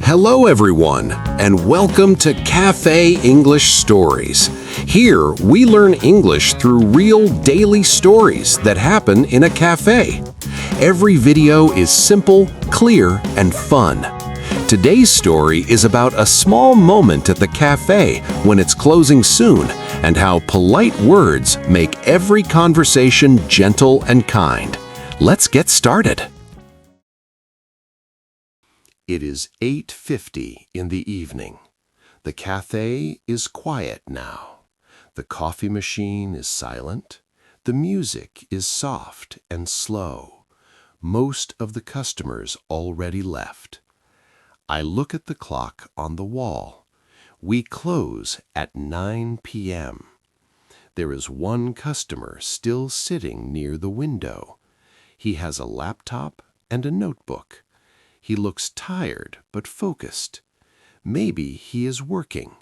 Hello everyone, and welcome to Café English Stories. Here, we learn English through real daily stories that happen in a cafe. Every video is simple, clear, and fun. Today's story is about a small moment at the cafe when it's closing soon, and how polite words make every conversation gentle and kind. Let's get started. It is 8:50 in the evening. The cafe is quiet now. The coffee machine is silent. The music is soft and slow. Most of the customers already left. I look at the clock on the wall. We close at 9 p.m. There is one customer still sitting near the window. He has a laptop and a notebook. He looks tired but focused. Maybe he is working.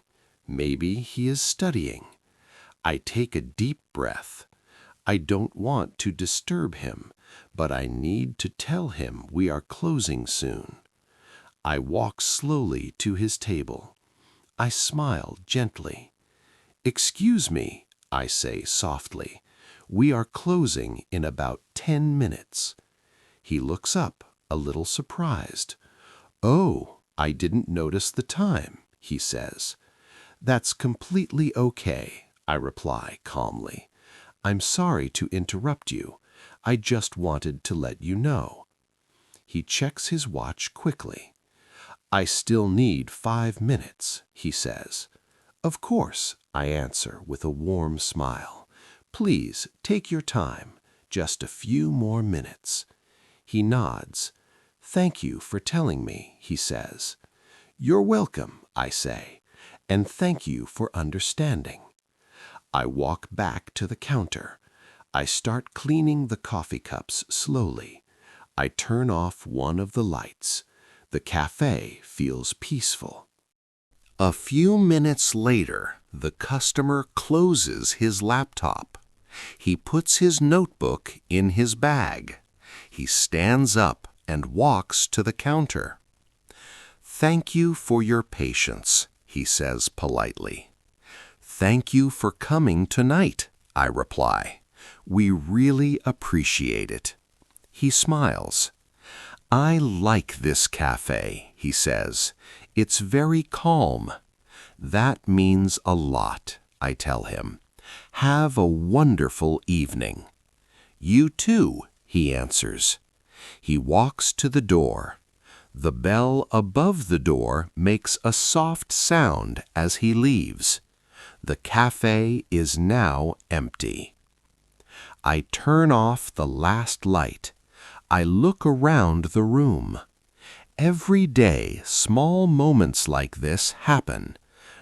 Maybe he is studying. I take a deep breath. I don't want to disturb him, but I need to tell him we are closing soon. I walk slowly to his table. I smile gently. "Excuse me," I say softly. "We are closing in about 10 minutes." He looks up, a little surprised. "Oh, I didn't notice the time," he says. "That's completely okay," I reply calmly. "I'm sorry to interrupt you. I just wanted to let you know." He checks his watch quickly. "I still need 5 minutes," he says. "Of course," I answer with a warm smile. "Please take your time, just a few more minutes." He nods. "Thank you for telling me," he says. "You're welcome," I say, "and thank you for understanding." I walk back to the counter. I start cleaning the coffee cups slowly. I turn off one of the lights. The cafe feels peaceful. A few minutes later, the customer closes his laptop. He puts his notebook in his bag. He stands up and walks to the counter. "Thank you for your patience," he says politely. "Thank you for coming tonight," I reply. "We really appreciate it." He smiles. "I like this cafe," he says. "It's very calm." "That means a lot," I tell him. "Have a wonderful evening." "You too," he answers. He walks to the door. The bell above the door makes a soft sound as he leaves. The cafe is now empty. I turn off the last light. I look around the room. Every day, small moments like this happen.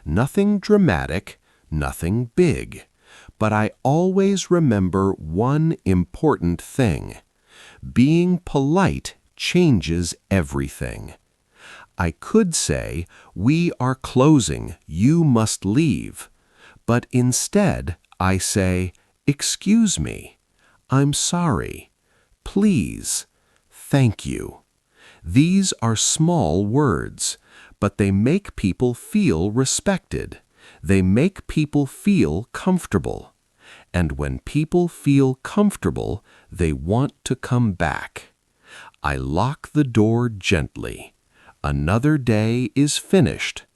Nothing dramatic, nothing big. But I always remember one important thing. Being polite changes everything. I could say, "We are closing, you must leave." But instead, I say, "Excuse me. I'm sorry. Please. Thank you." These are small words, but they make people feel respected. They make people feel comfortable. And when people feel comfortable, they want to come back. I lock the door gently. Another day is finished,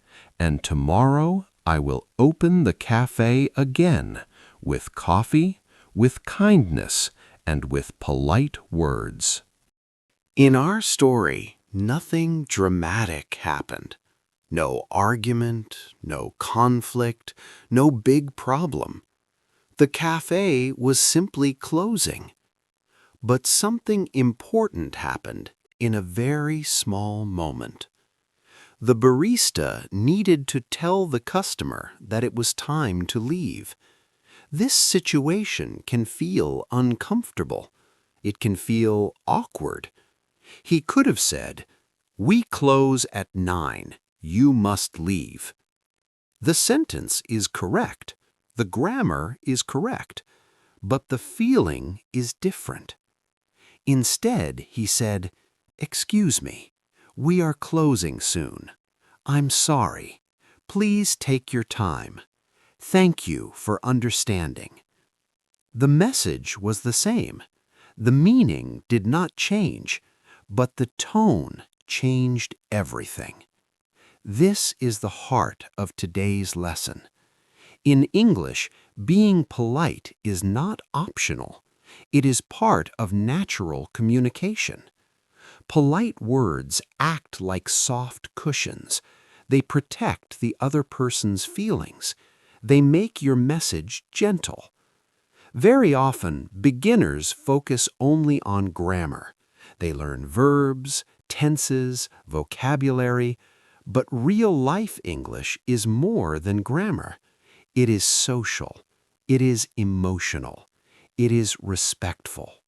and tomorrow I will open the cafe again with coffee, with kindness, and with polite words. In our story, nothing dramatic happened. No argument, no conflict, no big problem. The cafe was simply closing. But something important happened in a very small moment. The barista needed to tell the customer that it was time to leave. This situation can feel uncomfortable. It can feel awkward. He could have said, "We close at 9. You must leave." The sentence is correct. The grammar is correct. but the feeling is different. Instead, he said, "Excuse me, we are closing soon. I'm sorry. Please take your time. Thank you for understanding." The message was the same. The meaning did not change, but the tone changed everything. This is the heart of today's lesson. In English, being polite is not optional. It is part of natural communication. Polite words act like soft cushions. They protect the other person's feelings. They make your message gentle. Very often, beginners focus only on grammar. They learn verbs, tenses, vocabulary, but real-life English is more than grammar. It is social. It is emotional. It is respectful.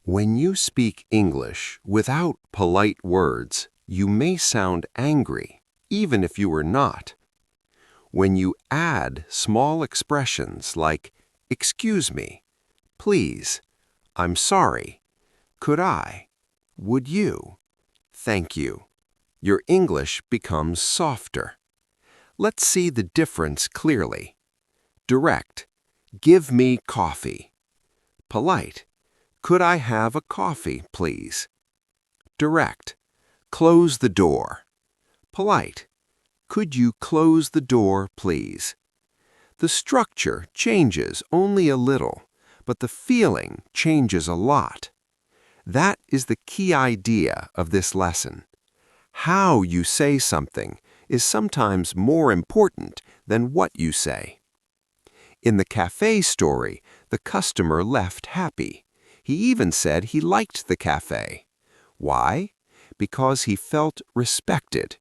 When you speak English without polite words, you may sound angry, even if you are not. When you add small expressions like, "Excuse me," "Please," "I'm sorry," "Could I," "Would you," "Thank you," your English becomes softer. Let's see the difference clearly. Direct, "Give me coffee." Polite, "Could I have a coffee, please?" Direct, "Close the door." Polite, "Could you close the door, please?" The structure changes only a little, but the feeling changes a lot. That is the key idea of this lesson. How you say something is sometimes more important than what you say. In the cafe story, the customer left happy. He even said he liked the cafe. Why? Because he felt respected.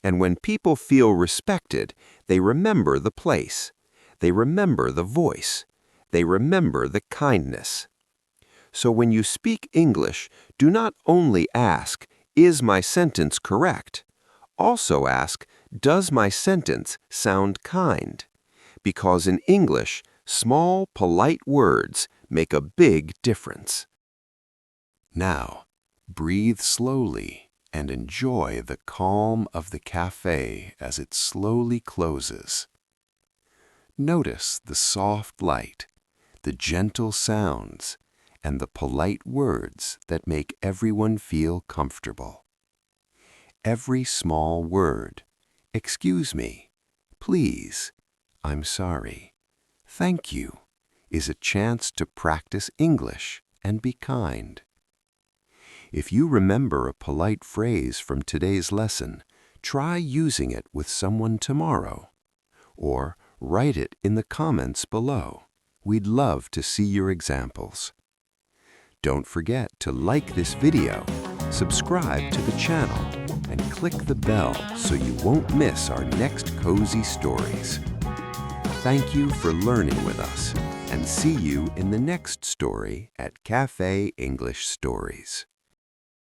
And when people feel respected, they remember the place. They remember the voice. They remember the kindness. So when you speak English, do not only ask, "Is my sentence correct?" Also ask, "Does my sentence sound kind?" Because in English, small, polite words make a big difference. Now, breathe slowly and enjoy the calm of the cafe as it slowly closes. Notice the soft light, the gentle sounds, and the polite words that make everyone feel comfortable. Every small word, "Excuse me," "Please," "I'm sorry," "Thank you," is a chance to practice English and be kind. If you remember a polite phrase from today's lesson, try using it with someone tomorrow. Or write it in the comments below. We'd love to see your examples. Don't forget to like this video, subscribe to the channel, and click the bell so you won't miss our next cozy stories. Thank you for learning with us, and see you in the next story at Café English Stories.